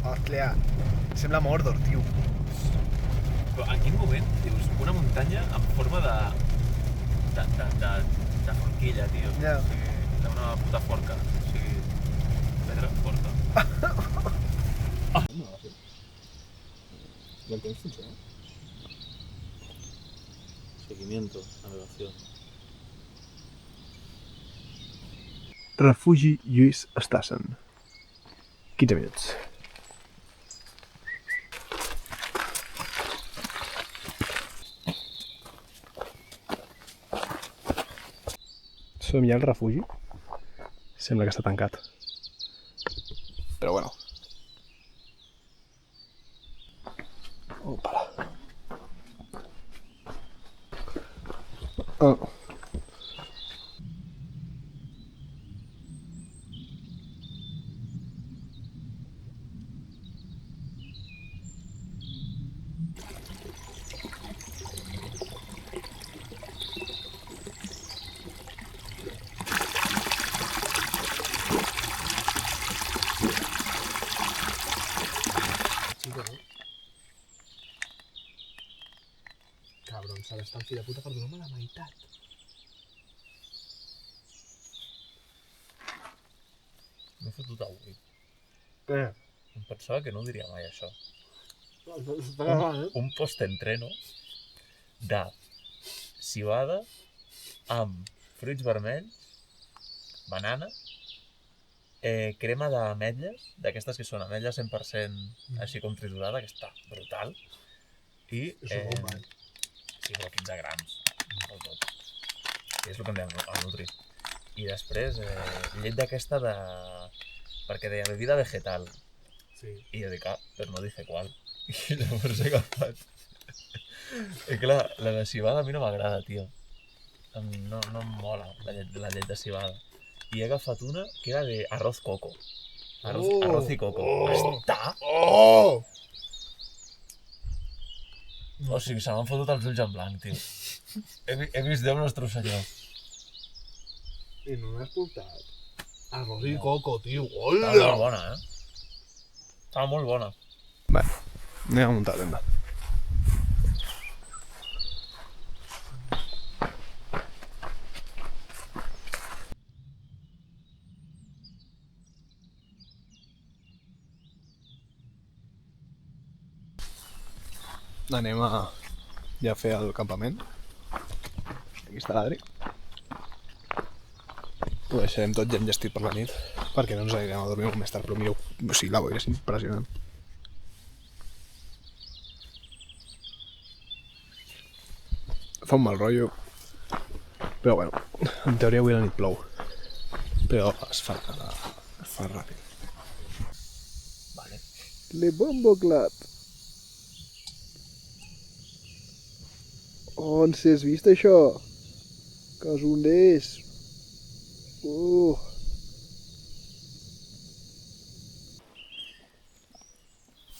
Hòstia, sembla Mordor, tio. Però en quin moment dius una muntanya en forma de forquilla, tio? Ja. O sigui, d'una puta forca. O sigui, pedra forca. ¿Y el temps funciona? Seguimiento, navegació. Refugi Lluís Estassen. 15 minuts. Som ja al refugi. Sembla que està tancat. Però bueno. Opala. Oh. Chico, ¿no? Cabrón, ¿sabes? Tan fill de puta per donar-me la meitat. M'he fotut avui. Què? Em pensava que no ho diria mai, això. Està gravant, Un post-entreno de civada amb fruits vermells, banana, crema d'ametlles, d'aquestes que són ametlles 100% així com triturada, que està brutal. I... Això bomba, Sí, però 15 grams, no tot. I és el que em deia el Nutri. I després, llet d'aquesta de... perquè deia bebida vegetal. Sí. I jo dic, però no dice qual. I llavors he agafat. I clar, la de civada a mi no m'agrada, tio. No em mola la llet de civada. I he agafat una que era de arroz coco. Arroz i coco. Està... Oh! O sigui, se m'han fotut els ulls en blanc, tio. He vist Déu nostre senyor. I no m'has portat. Arroz i coco, tio. Estava Hola! molt bona, Estava molt bona. Vale, anem a muntar la tenda. Anem a ja fer el campament. Aquí està l'Adri. Ho deixarem tot ja enllestit per la nit, perquè no ens anirem a dormir molt més tard, però mireu, o sigui, la boira és impressionant. Fa un mal rotllo, però bueno, en teoria avui la nit plou, però es fa ràpid. Vale. Le bombo clat. On s'has vist això? Casoners.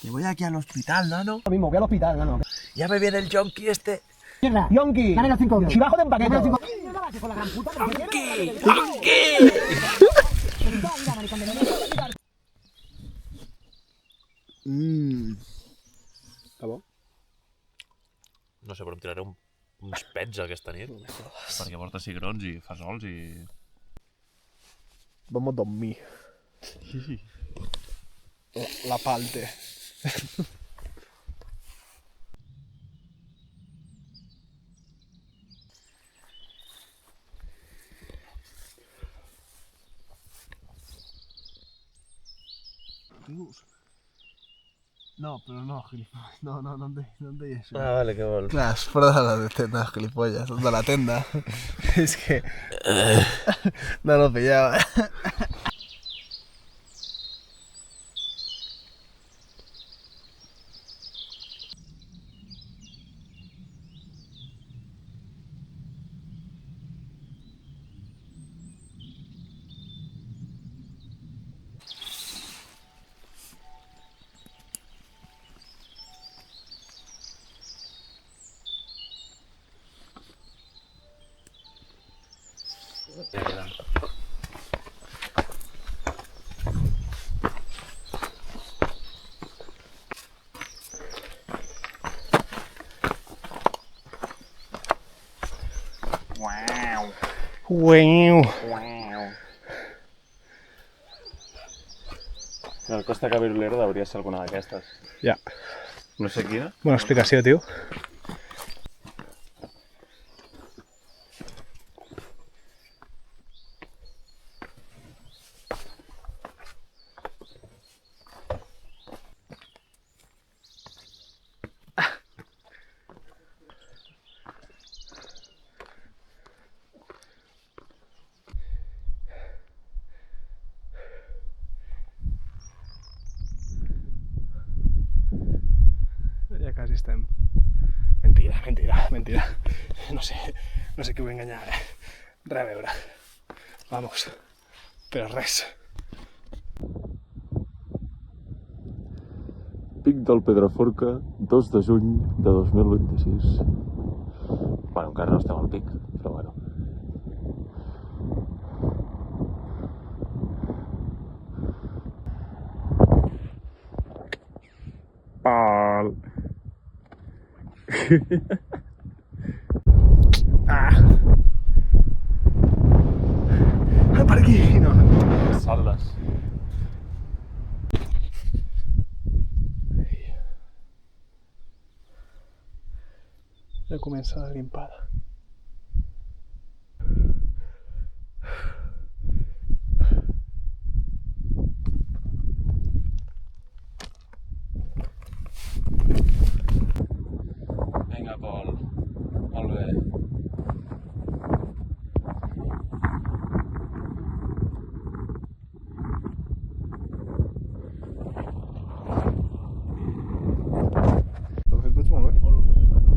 Que voy aquí al hospital, nano. Lo mismo, voy al hospital, no. Ya me viene el junkie este. Mierda, Yonki, dame los 5 euros. Si bajo de empaquete. Con la gran puta. Està bo? No sé, però em tiraré uns pets aquesta nit. Perquè porta cigrons i fesols i... Vamos a dormir. La palte. No, però no, gilipollas. No em deia això. Ah, vale, què vols? Clar, és fora de la tenda, gilipollas. De la tenda. És que... No lo pillava. Uau. El Costa Cabirulero hauria de ser alguna d'aquestes. Ja. No sé quina. Bona explicació, tio. Ja quasi estem. Mentira, mentira, mentira. No sé qui vull enganyar ara. Res a veure. Vamos. Però res. Pic del Pedraforca, 2 de juny de 2026. Bueno, encara no estem al pic, però bueno. Pal. Ah. Per aquí, no. Saldes. Ja comença la grimpada. Vinga, Pol. Molt bé. Ho fet veig molt bé. Molt orgullós de tu.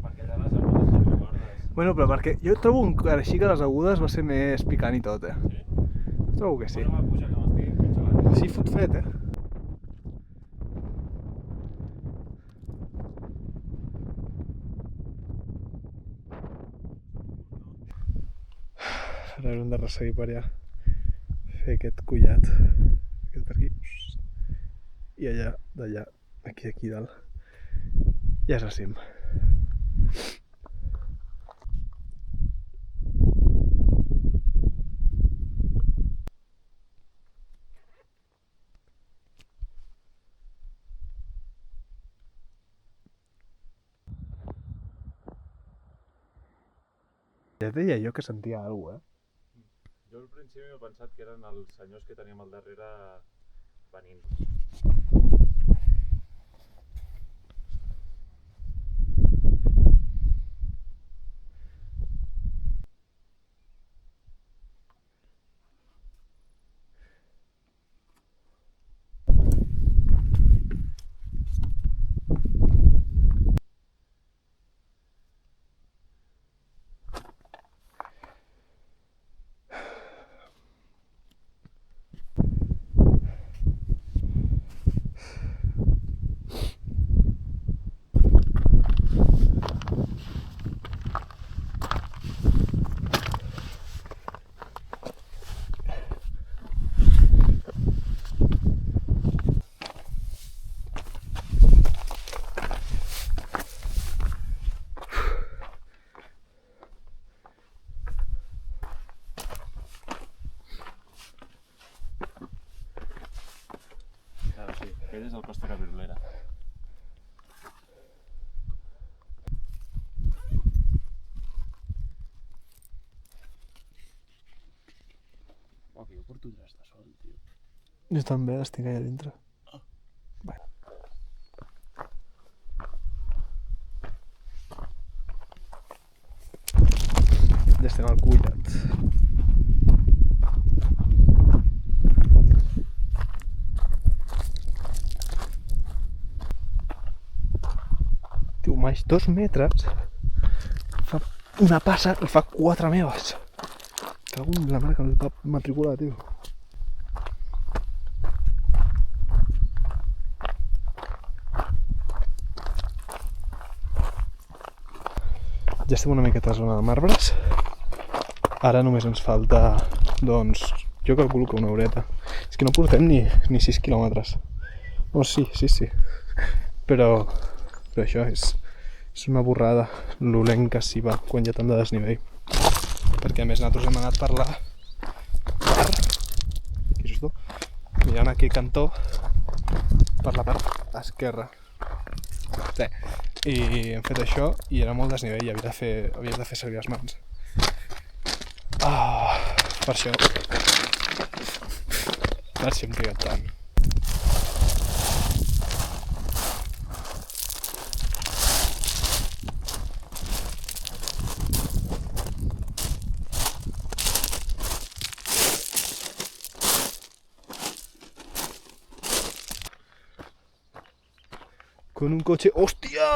Perquè de les agudes te'n recordes. Bueno, però perquè jo trobo que així que les agudes va ser més picant i tot, Sí. Trobo que sí. Bueno, va pujar que m'estic pitjant. Sí, fot fred, Ara haurem de resseguir per allà. Fer aquest collat. Aquest per aquí. I allà, d'allà, aquí dalt. Ja és el cim. Ja et deia jo que sentia alguna cosa, Jo al principi m'he pensat que eren els senyors que teníem al darrere venint. Ara sí, aquest és el Costa Cabirulera. Oh, que jo porto un tras de sol, tio. Jo també estic allà dintre. Bueno. Ja estem al collat. Tio, més 2 metres. Fa una passa, el fa 4 meves. Cago en la mare que el va matricular, tio. Ja estem una miqueta a zona de marbres. Ara només ens falta, doncs, jo calculo que una horeta. És que no portem ni 6 quilòmetres. No, sí. Però això és És una borrada l'olent que s'hi va quan hi ha tant de desnivell. Perquè a més nosaltres hem anat per la part, aquí just mirant aquí cantó, per la part esquerra. Sí. I hem fet això i era molt desnivell i havies de fer servir les mans. Per això hem trigat tant. Con un coche... ¡Hostia!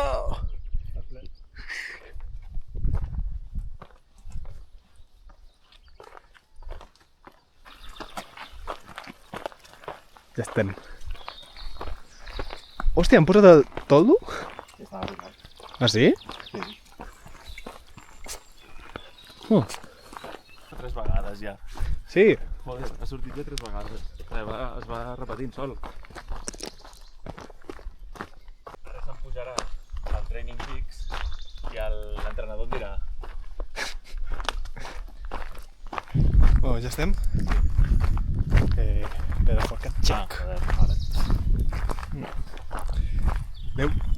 Ja estem. Hòstia, han posat el toldo? Estava arribat. Ah, sí? Sí. Oh, 3 vegades ja. sí? Joder, ha sortit ja 3 vegades. Es va repetint sol. Ara se'n pujarà al Training Peaks i l'entrenador em dirà: Bueno, ja estem? Era pocket check. joder, ara. Adéu.